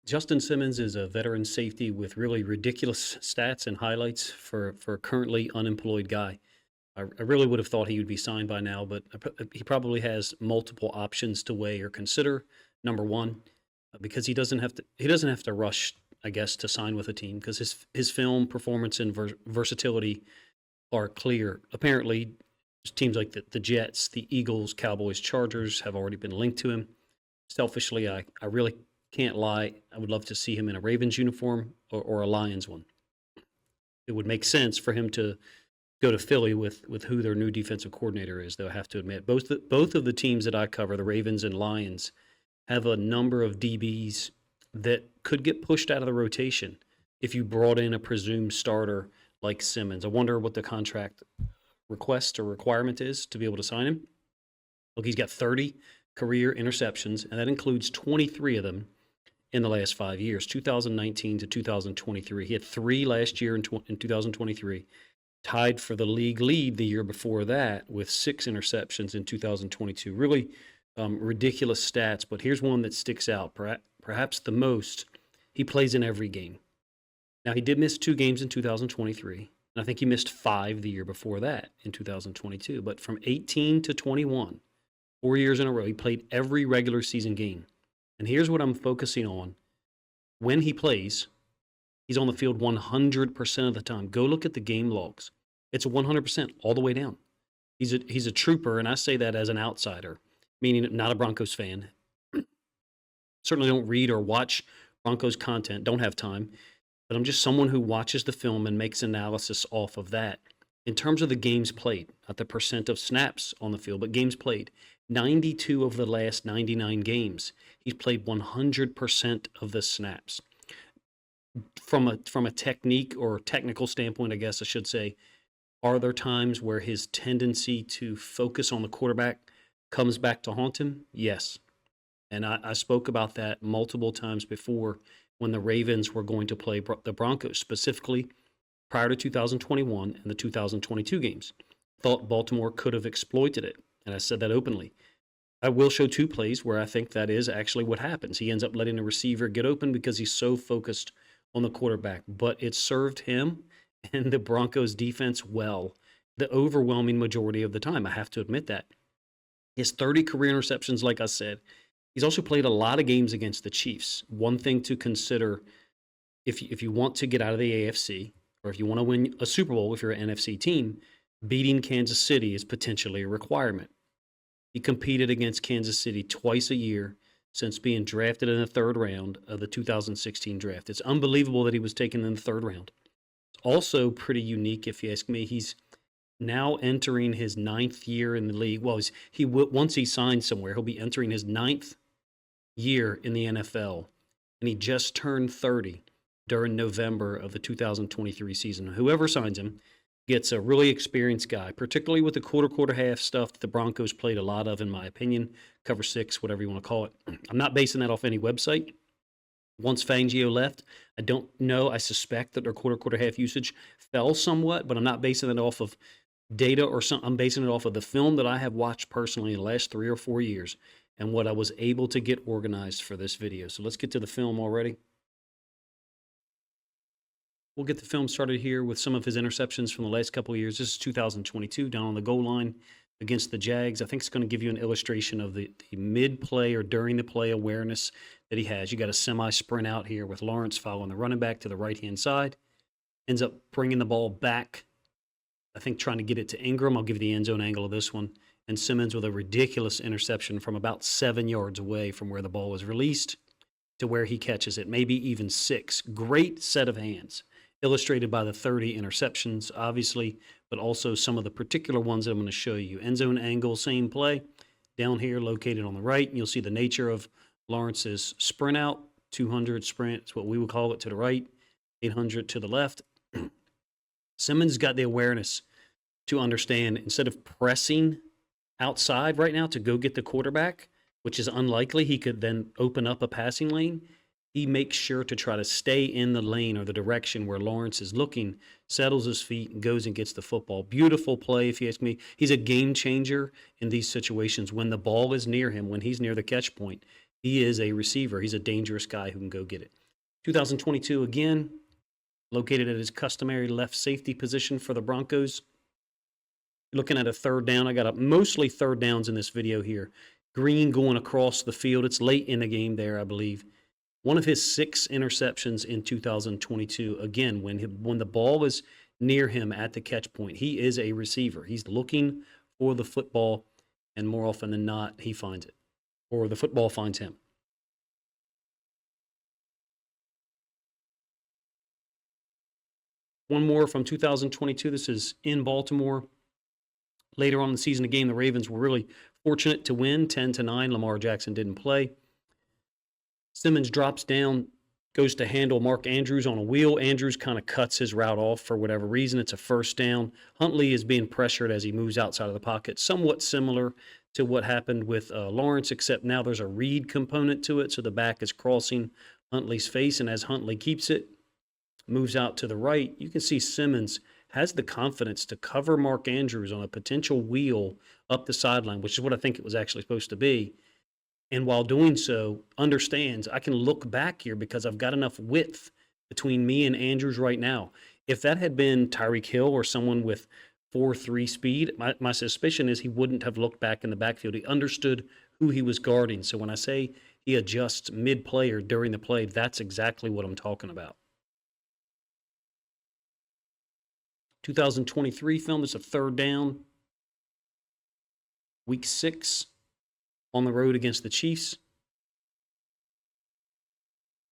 Justin Simmons is a veteran safety with really ridiculous stats and highlights for a currently unemployed guy. I really would have thought he would be signed by now, but he probably has multiple options to weigh or consider. Number one, because he doesn't have to rush, I guess, to sign with a team because his film performance and versatility are clear. Apparently, teams like the Jets, the Eagles, Cowboys, Chargers have already been linked to him. Selfishly, I really can't lie. I would love to see him in a Ravens uniform or a Lions one. It would make sense for him to go to Philly with who their new defensive coordinator is, though I have to admit. Both of the teams that I cover, the Ravens and Lions, have a number of DBs that could get pushed out of the rotation if you brought in a presumed starter like Simmons. I wonder what the contract request or requirement is to be able to sign him. Look, he's got 30 career interceptions, and that includes 23 of them in the last 5 years, 2019 to 2023. He had 3 last year in 2023, tied for the league lead the year before that with 6 interceptions in 2022. Really ridiculous stats, but here's one that sticks out perhaps the most. He plays in every game. Now, he did miss 2 games in 2023, and I think he missed 5 the year before that in 2022. But from 18 to 21, 4 years in a row, he played every regular season game. And here's what I'm focusing on. When he plays, he's on the field 100% of the time. Go look at the game logs. It's 100% all the way down. He's a trooper, and I say that as an outsider, meaning not a Broncos fan. Certainly don't read or watch Broncos content, don't have time, but I'm just someone who watches the film and makes analysis off of that. In terms of the games played, not the percent of snaps on the field, but games played, 92 of the last 99 games, he's played 100% of the snaps. From a technique or technical standpoint, I guess I should say, are there times where his tendency to focus on the quarterback comes back to haunt him? Yes. And I spoke about that multiple times before when the Ravens were going to play the Broncos, specifically prior to 2021 and the 2022 games. Thought Baltimore could have exploited it, and I said that openly. I will show 2 plays where I think that is actually what happens. He ends up letting the receiver get open because he's so focused on the quarterback, but it served him and the Broncos defense well the overwhelming majority of the time. I have to admit that. He has 30 career interceptions, like I said. He's also played a lot of games against the Chiefs. One thing to consider if you want to get out of the AFC, or if you want to win a Super Bowl if you're an NFC team, beating Kansas City is potentially a requirement. He competed against Kansas City twice a year since being drafted in the 3rd round of the 2016 draft. It's unbelievable that he was taken in the 3rd round. It's also pretty unique, if you ask me. He's now entering his 9th year in the league. Well, once he signs somewhere, he'll be entering his 9th year in the NFL, and he just turned 30 during November of the 2023 season. Whoever signs him gets a really experienced guy, particularly with the quarter half stuff that the Broncos played a lot of, in my opinion. Cover 6, whatever you want to call it. I'm not basing that off any website. Once Fangio left, I don't know. I suspect that their quarter half usage fell somewhat, but I'm not basing it off of data or something. I'm basing it off of the film that I have watched personally in the last 3 or 4 years and what I was able to get organized for this video. So let's get to the film already. We'll get the film started here with some of his interceptions from the last couple of years. This is 2022, down on the goal line against the Jags. I think it's going to give you an illustration of the mid-play or during the play awareness that he has. You got a semi-sprint out here with Lawrence following the running back to the right-hand side. Ends up bringing the ball back, I think trying to get it to Ingram. I'll give you the end zone angle of this one. And Simmons with a ridiculous interception from about 7 yards away from where the ball was released to where he catches it, maybe even 6. Great set of hands, illustrated by the 30 interceptions, obviously, but also some of the particular ones that I'm going to show you. End zone angle, same play, down here located on the right. And you'll see the nature of Lawrence's sprint out, 200 sprint, it's what we would call it, to the right, 800 to the left. Simmons got the awareness to understand, instead of pressing outside right now to go get the quarterback, which is unlikely, he could then open up a passing lane. He makes sure to try to stay in the lane or the direction where Lawrence is looking, settles his feet, and goes and gets the football. Beautiful play, if you ask me. He's a game changer in these situations. When the ball is near him, when he's near the catch point, he is a receiver. He's a dangerous guy who can go get it. 2022 again, located at his customary left safety position for the Broncos. Looking at a third down, I got mostly third downs in this video here. Green going across the field. It's late in the game there, I believe. One of his 6 interceptions in 2022. Again, when the ball is near him at the catch point, he is a receiver. He's looking for the football, and more often than not, he finds it, or the football finds him. One more from 2022. This is in Baltimore. Later on in the season, the game, the Ravens were really fortunate to win 10-9. Lamar Jackson didn't play. Simmons drops down, goes to handle Mark Andrews on a wheel. Andrews kind of cuts his route off for whatever reason. It's a first down. Huntley is being pressured as he moves outside of the pocket, somewhat similar to what happened with Lawrence, except now there's a read component to it, so the back is crossing Huntley's face, and as Huntley keeps it, moves out to the right, you can see Simmons has the confidence to cover Mark Andrews on a potential wheel up the sideline, which is what I think it was actually supposed to be. And while doing so, understands I can look back here because I've got enough width between me and Andrews right now. If that had been Tyreek Hill or someone with 4.3 speed, my suspicion is he wouldn't have looked back in the backfield. He understood who he was guarding. So when I say he adjusts mid-play or during the play, that's exactly what I'm talking about. 2023 film is a third down. Week 6 on the road against the Chiefs.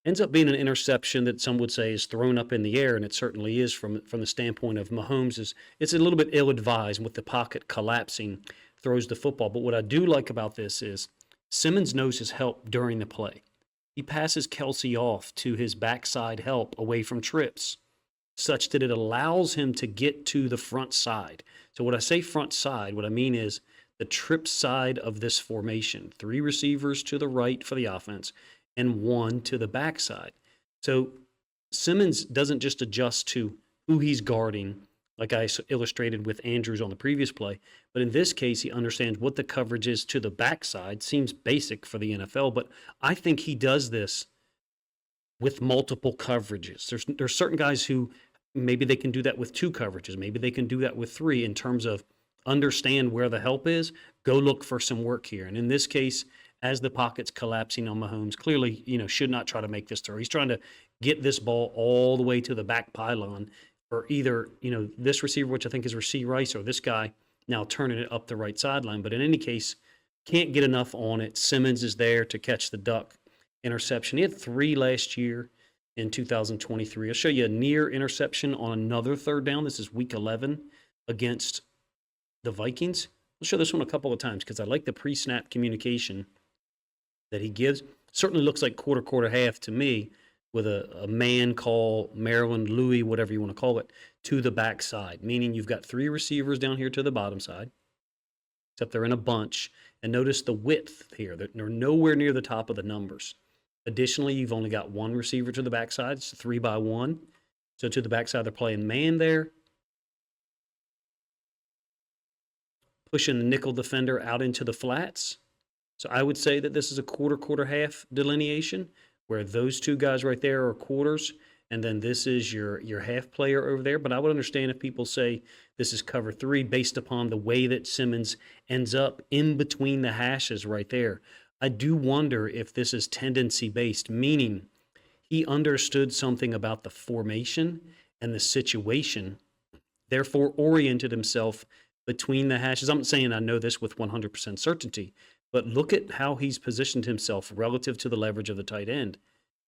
Ends up being an interception that some would say is thrown up in the air, and it certainly is from the standpoint of Mahomes. It's a little bit ill-advised with the pocket collapsing, throws the football. But what I do like about this is Simmons knows his help during the play. He passes Kelsey off to his backside help away from trips, such that it allows him to get to the front side. So when I say front side, what I mean is the trip side of this formation. 3 receivers to the right for the offense and 1 to the backside. So Simmons doesn't just adjust to who he's guarding, like I illustrated with Andrews on the previous play, but in this case, he understands what the coverage is to the backside. Seems basic for the NFL, but I think he does this with multiple coverages. There's certain guys who maybe they can do that with 2 coverages. Maybe they can do that with 3 in terms of understand where the help is, go look for some work here. And in this case, as the pocket's collapsing on Mahomes, clearly, should not try to make this throw. He's trying to get this ball all the way to the back pylon for either, this receiver, which I think is Rasheed Rice, or this guy now turning it up the right sideline. But in any case, can't get enough on it. Simmons is there to catch the duck interception. He had 3 last year in 2023. I'll show you a near interception on another third down. This is week 11 against the Vikings. I'll show this one a couple of times because I like the pre-snap communication that he gives. Certainly looks like quarter, half to me, with a man call, Maryland, Louis, whatever you want to call it, to the backside, meaning you've got 3 receivers down here to the bottom side, except they're in a bunch. And notice the width here. They're nowhere near the top of the numbers. Additionally, you've only got 1 receiver to the backside. It's 3 by 1. So to the backside, they're playing man there, pushing the nickel defender out into the flats. So I would say that this is a quarter, half delineation, where those 2 guys right there are quarters, and then this is your half player over there. But I would understand if people say this is cover 3 based upon the way that Simmons ends up in between the hashes right there. I do wonder if this is tendency-based, meaning he understood something about the formation and the situation, therefore oriented himself between the hashes. I'm not saying I know this with 100% certainty, but look at how he's positioned himself relative to the leverage of the tight end.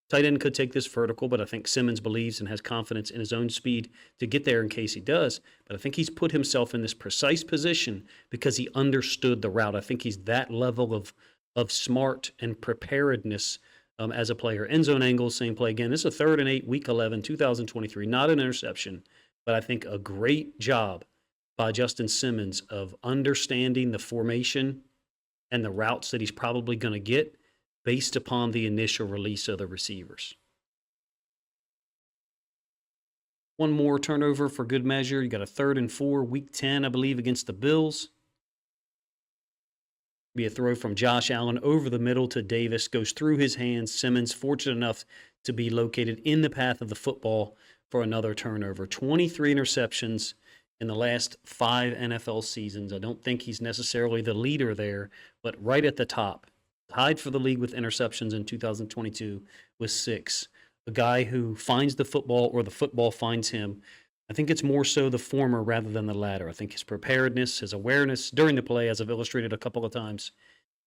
Tight end could take this vertical, but I think Simmons believes and has confidence in his own speed to get there in case he does. But I think he's put himself in this precise position because he understood the route. I think he's that level of smart and preparedness as a player. End zone angle, same play again. This is a 3rd and 8, week 11, 2023. Not an interception, but I think a great job by Justin Simmons of understanding the formation and the routes that he's probably going to get based upon the initial release of the receivers. One more turnover for good measure. You got a 3rd and 4, week 10, I believe, against the Bills. Be a throw from Josh Allen over the middle to Davis, goes through his hands. Simmons fortunate enough to be located in the path of the football for another turnover. 23 interceptions in the last 5 NFL seasons. I don't think he's necessarily the leader there, but right at the top. Tied for the league with interceptions in 2022 with 6. A guy who finds the football or the football finds him. I think it's more so the former rather than the latter. I think his preparedness, his awareness during the play, as I've illustrated a couple of times,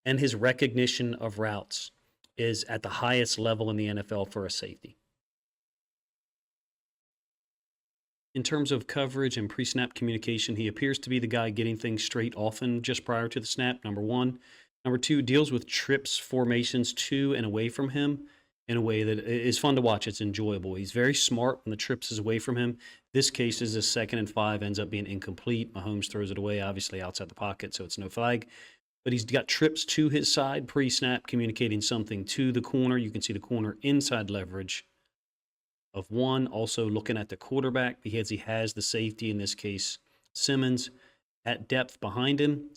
and his recognition of routes is at the highest level in the NFL for a safety. In terms of coverage and pre-snap communication, he appears to be the guy getting things straight often just prior to the snap, number one. Number two, deals with trips, formations to and away from him in a way that is fun to watch. It's enjoyable. He's very smart when the trips is away from him. This case is a 2nd and 5, ends up being incomplete. Mahomes throws it away, obviously outside the pocket, so it's no flag. But he's got trips to his side, pre-snap, communicating something to the corner. You can see the corner inside leverage of 1. Also looking at the quarterback because he has the safety, in this case, Simmons, at depth behind him.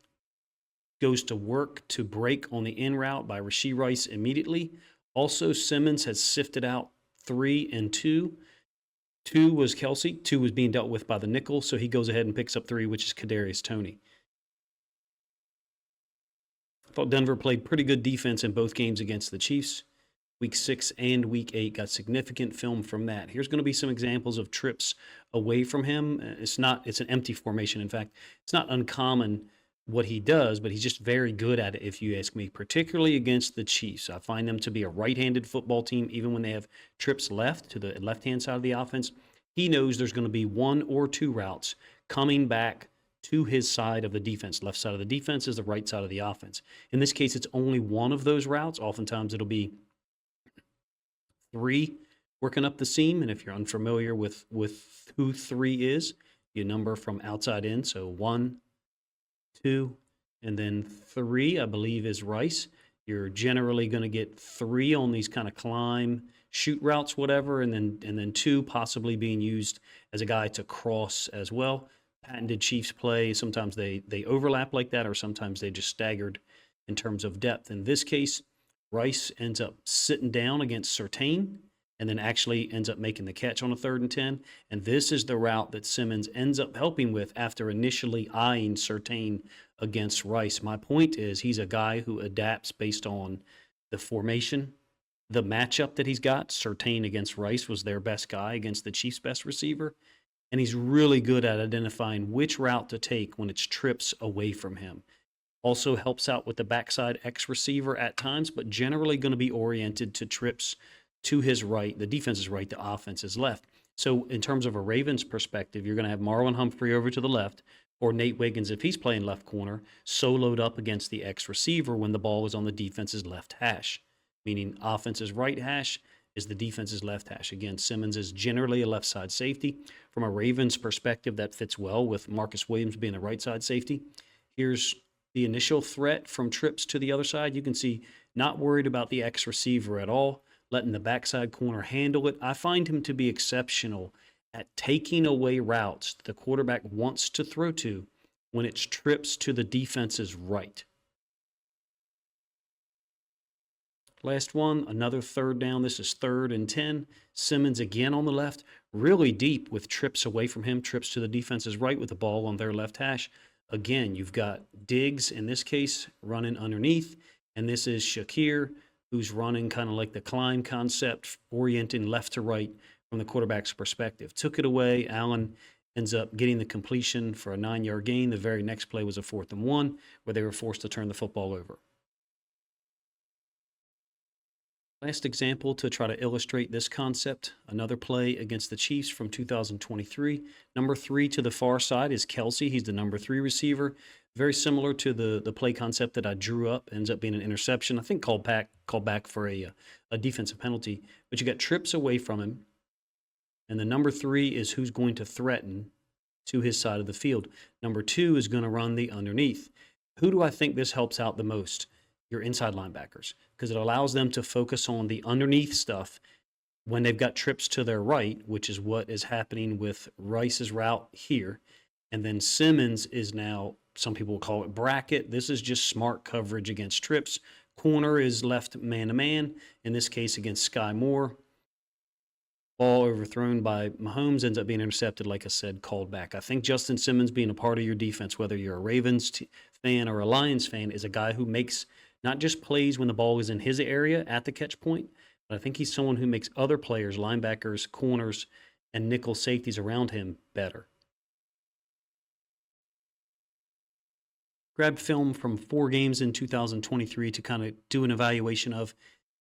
Goes to work to break on the in route by Rashee Rice immediately. Also, Simmons has sifted out 3 and 2. 2 was Kelsey. 2 was being dealt with by the nickel, so he goes ahead and picks up 3, which is Kadarius Toney. I thought Denver played pretty good defense in both games against the Chiefs. Week 6 and Week 8 got significant film from that. Here's going to be some examples of trips away from him. It's an empty formation. In fact, it's not uncommon what he does, but he's just very good at it, if you ask me, particularly against the Chiefs. I find them to be a right-handed football team, even when they have trips left to the left-hand side of the offense. He knows there's going to be 1 or 2 routes coming back to his side of the defense. Left side of the defense is the right side of the offense. In this case, it's only one of those routes. Oftentimes, it'll be 3 working up the seam, and if you're unfamiliar with who 3 is, you number from outside in. So 1, 2, and then 3, I believe, is Rice. You're generally going to get 3 on these kind of climb, shoot routes, whatever, and then 2 possibly being used as a guy to cross as well. Patented Chiefs play. Sometimes they overlap like that, or sometimes they just staggered in terms of depth. In this case, Rice ends up sitting down against Surtain and then actually ends up making the catch on a 3rd and 10. And this is the route that Simmons ends up helping with after initially eyeing Surtain against Rice. My point is he's a guy who adapts based on the formation, the matchup that he's got. Surtain against Rice was their best guy against the Chiefs' best receiver. And he's really good at identifying which route to take when it's trips away from him. Also helps out with the backside X receiver at times, but generally going to be oriented to trips to his right. The defense is right, the offense is left. So in terms of a Ravens perspective, you're going to have Marlon Humphrey over to the left, or Nate Wiggins, if he's playing left corner, soloed up against the X receiver when the ball is on the defense's left hash, meaning offense's right hash is the defense's left hash. Again, Simmons is generally a left side safety. From a Ravens perspective, that fits well with Marcus Williams being a right side safety. Here's the initial threat from trips to the other side. You can see not worried about the X receiver at all, letting the backside corner handle it. I find him to be exceptional at taking away routes the quarterback wants to throw to when it's trips to the defense's right. Last one, another 3rd down. This is 3rd and 10. Simmons again on the left, really deep with trips away from him, trips to the defense's right with the ball on their left hash. Again, you've got Diggs, in this case, running underneath, and this is Shakir, who's running kind of like the climb concept, orienting left to right from the quarterback's perspective. Took it away. Allen ends up getting the completion for a 9-yard gain. The very next play was a 4th and 1, where they were forced to turn the football over. Last example to try to illustrate this concept, another play against the Chiefs from 2023. Number 3 to the far side is Kelsey. He's the number 3 receiver. Very similar to the play concept that I drew up. Ends up being an interception. I think called back for a defensive penalty. But you got trips away from him. And the number 3 is who's going to threaten to his side of the field. Number 2 is going to run the underneath. Who do I think this helps out the most? Your inside linebackers, because it allows them to focus on the underneath stuff when they've got trips to their right, which is what is happening with Rice's route here. And then Simmons is now, some people will call it bracket. This is just smart coverage against trips. Corner is left man-to-man, in this case against Sky Moore. ball overthrown by Mahomes ends up being intercepted, like I said, called back. I think Justin Simmons being a part of your defense, whether you're a fan or a Lions fan, is a guy who makes not just plays when the ball is in his area at the catch point, but I think he's someone who makes other players, linebackers, corners, and nickel safeties around him better. Grabbed film from 4 games in 2023 to kind of do an evaluation of.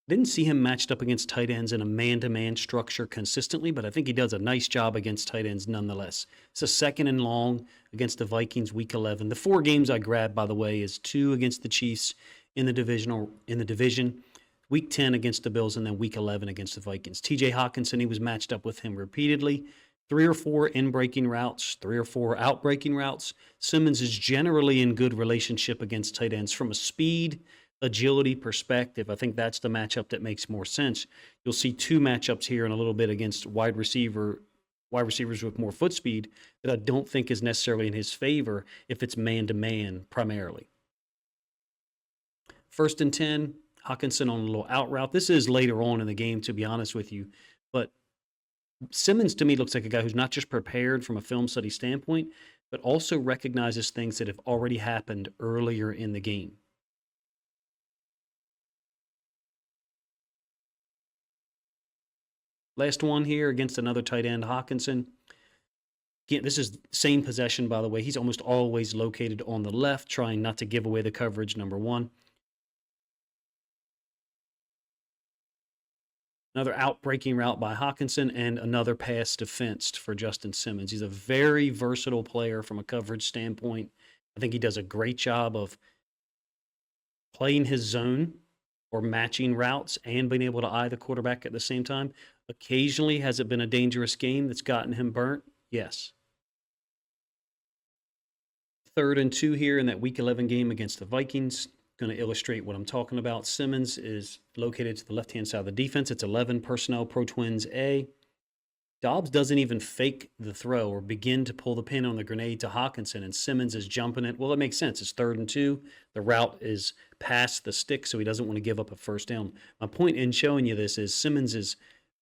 Didn't see him matched up against tight ends in a man-to-man structure consistently, but I think he does a nice job against tight ends nonetheless. It's a 2nd and long against the Vikings week 11. The 4 games I grabbed, by the way, is 2 against the Chiefs in the division, week 10 against the Bills, and then week 11 against the Vikings. TJ Hawkinson, he was matched up with him repeatedly. 3 or 4 in-breaking routes, 3 or 4 out-breaking routes. Simmons is generally in good relationship against tight ends from a speed, agility perspective. I think that's the matchup that makes more sense. You'll see 2 matchups here in a little bit against wide receivers with more foot speed that I don't think is necessarily in his favor if it's man-to-man primarily. 1st and 10, Hawkinson on a little out route. This is later on in the game, to be honest with you, but Simmons to me looks like a guy who's not just prepared from a film study standpoint, but also recognizes things that have already happened earlier in the game. Last one here against another tight end, Hawkinson. Again, this is same possession, by the way. He's almost always located on the left, trying not to give away the coverage, number 1. Another out-breaking route by Hawkinson and another pass defensed for Justin Simmons. He's a very versatile player from a coverage standpoint. I think he does a great job of playing his zone or matching routes and being able to eye the quarterback at the same time. Occasionally, has it been a dangerous game that's gotten him burnt? Yes. 3rd and 2 here in that Week 11 game against the Vikings. Going to illustrate what I'm talking about. Simmons is located to the left-hand side of the defense. It's 11 personnel, Pro Twins A. Dobbs doesn't even fake the throw or begin to pull the pin on the grenade to Hawkinson, and Simmons is jumping it. Well, it makes sense. It's 3rd and 2. The route is past the stick, so he doesn't want to give up a first down. My point in showing you this is Simmons is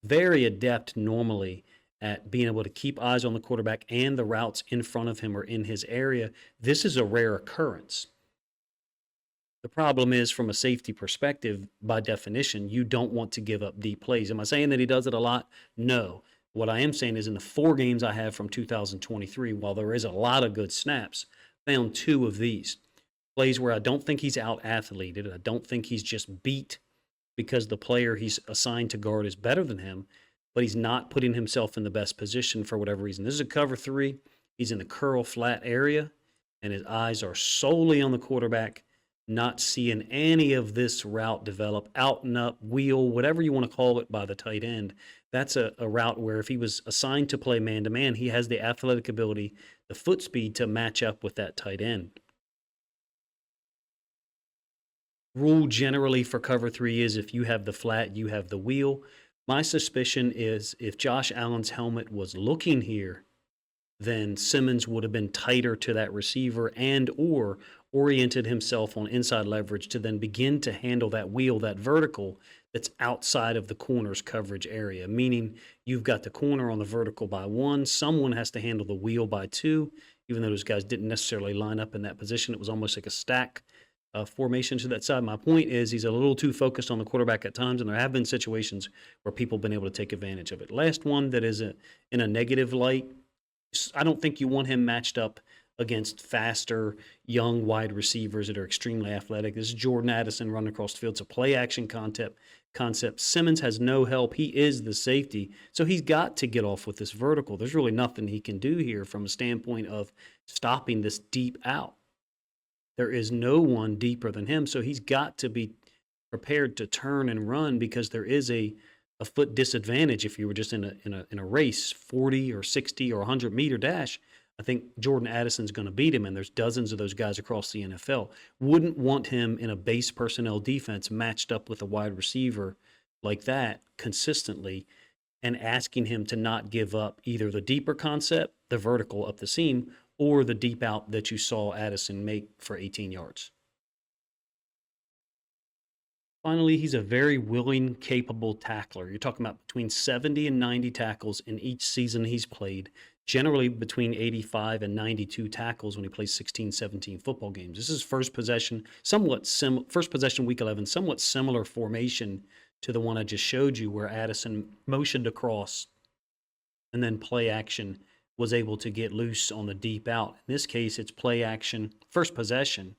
very adept normally at being able to keep eyes on the quarterback and the routes in front of him or in his area. This is a rare occurrence. The problem is, from a safety perspective, by definition, you don't want to give up deep plays. Am I saying that he does it a lot? No. What I am saying is in the 4 games I have from 2023, while there is a lot of good snaps, found 2 of these. Plays where I don't think he's out-athleted. I don't think he's just beat because the player he's assigned to guard is better than him, but he's not putting himself in the best position for whatever reason. This is a cover 3. He's in the curl flat area, and his eyes are solely on the quarterback, not seeing any of this route develop, out and up, wheel, whatever you want to call it, by the tight end. That's a route where if he was assigned to play man-to-man, he has the athletic ability, the foot speed to match up with that tight end. Rule generally for cover 3 is if you have the flat, you have the wheel. My suspicion is if Josh Allen's helmet was looking here, then Simmons would have been tighter to that receiver and or oriented himself on inside leverage to then begin to handle that wheel, that vertical that's outside of the corner's coverage area, meaning you've got the corner on the vertical by 1. Someone has to handle the wheel by 2, even though those guys didn't necessarily line up in that position. It was almost like a stack formation to that side. My point is he's a little too focused on the quarterback at times, and there have been situations where people have been able to take advantage of it. Last one that is in a negative light, I don't think you want him matched up against faster, young wide receivers that are extremely athletic. This is Jordan Addison running across the field. It's a play-action concept. Simmons has no help. He is the safety, so he's got to get off with this vertical. There's really nothing he can do here from a standpoint of stopping this deep out. There is no one deeper than him, so he's got to be prepared to turn and run because there is a foot disadvantage if you were just in a race, 40 or 60 or 100-meter dash. I think Jordan Addison's going to beat him, and there's dozens of those guys across the NFL. Wouldn't want him in a base personnel defense matched up with a wide receiver like that consistently and asking him to not give up either the deeper concept, the vertical up the seam, or the deep out that you saw Addison make for 18 yards. Finally, he's a very willing, capable tackler. You're talking about between 70 and 90 tackles in each season he's played, generally between 85 and 92 tackles when he plays 16, 17 football games. This is first possession, first possession week 11, somewhat similar formation to the one I just showed you where Addison motioned across and then play action was able to get loose on the deep out. In this case, it's play action, first possession,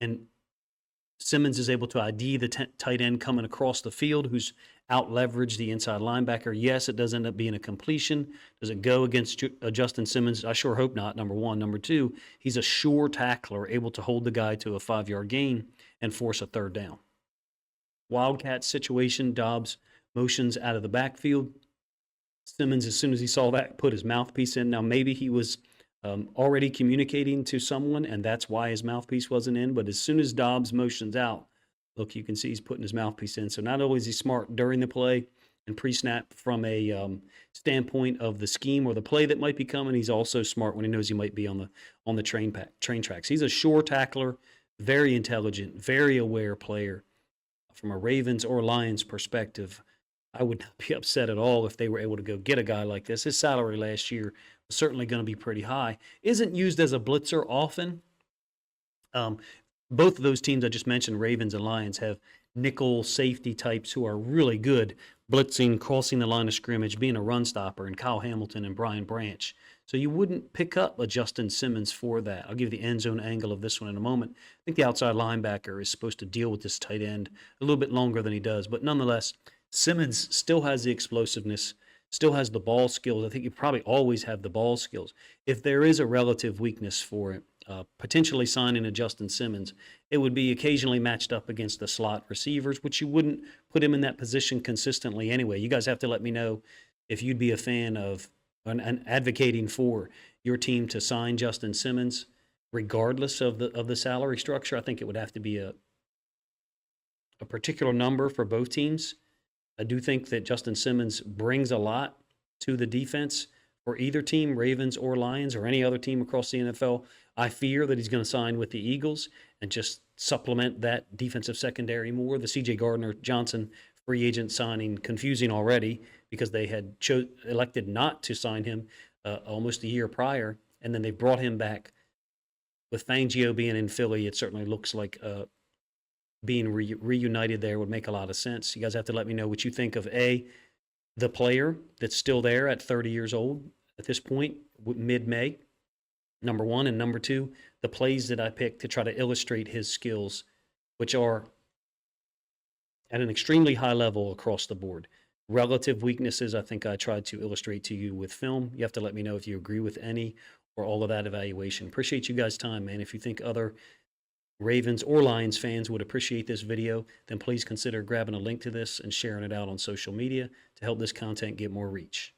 and Simmons is able to ID the tight end coming across the field who's out leveraged the inside linebacker. Yes, it does end up being a completion. Does it go against Justin Simmons? I sure hope not, number one. Number two, he's a sure tackler, able to hold the guy to a 5-yard gain and force a third down. Wildcat situation, Dobbs motions out of the backfield. Simmons, as soon as he saw that, put his mouthpiece in. Now, maybe he was already communicating to someone, and that's why his mouthpiece wasn't in. But as soon as Dobbs motions out, look, you can see he's putting his mouthpiece in. So not only is he smart during the play and pre-snap from a standpoint of the scheme or the play that might be coming, he's also smart when he knows he might be on the train tracks. He's a sure tackler, very intelligent, very aware player. From a Ravens or Lions perspective, I would not be upset at all if they were able to go get a guy like this. His salary last year was certainly going to be pretty high. Isn't used as a blitzer often. Both of those teams I just mentioned, Ravens and Lions, have nickel safety types who are really good blitzing, crossing the line of scrimmage, being a run stopper, and Kyle Hamilton and Brian Branch. So you wouldn't pick up a Justin Simmons for that. I'll give you the end zone angle of this one in a moment. I think the outside linebacker is supposed to deal with this tight end a little bit longer than he does, but nonetheless, Simmons still has the explosiveness, still has the ball skills. I think you probably always have the ball skills. If there is a relative weakness for it, potentially signing a Justin Simmons, it would be occasionally matched up against the slot receivers, which you wouldn't put him in that position consistently anyway. You guys have to let me know if you'd be a fan of and advocating for your team to sign Justin Simmons, regardless of the salary structure. I think it would have to be a particular number for both teams. I do think that Justin Simmons brings a lot to the defense for either team, Ravens or Lions, or any other team across the NFL. I fear that he's going to sign with the Eagles and just supplement that defensive secondary more. The C.J. Gardner-Johnson free agent signing confusing already because they had elected not to sign him almost a year prior, and then they brought him back. With Fangio being in Philly, it certainly looks like being reunited there would make a lot of sense. You guys have to let me know what you think of the player that's still there at 30 years old at this point, mid-May, number one, and number two, the plays that I picked to try to illustrate his skills, which are at an extremely high level across the board. Relative weaknesses, I think I tried to illustrate to you with film. You have to let me know if you agree with any or all of that evaluation. Appreciate you guys' time, man. If you think other Ravens or Lions fans would appreciate this video, then please consider grabbing a link to this and sharing it out on social media to help this content get more reach.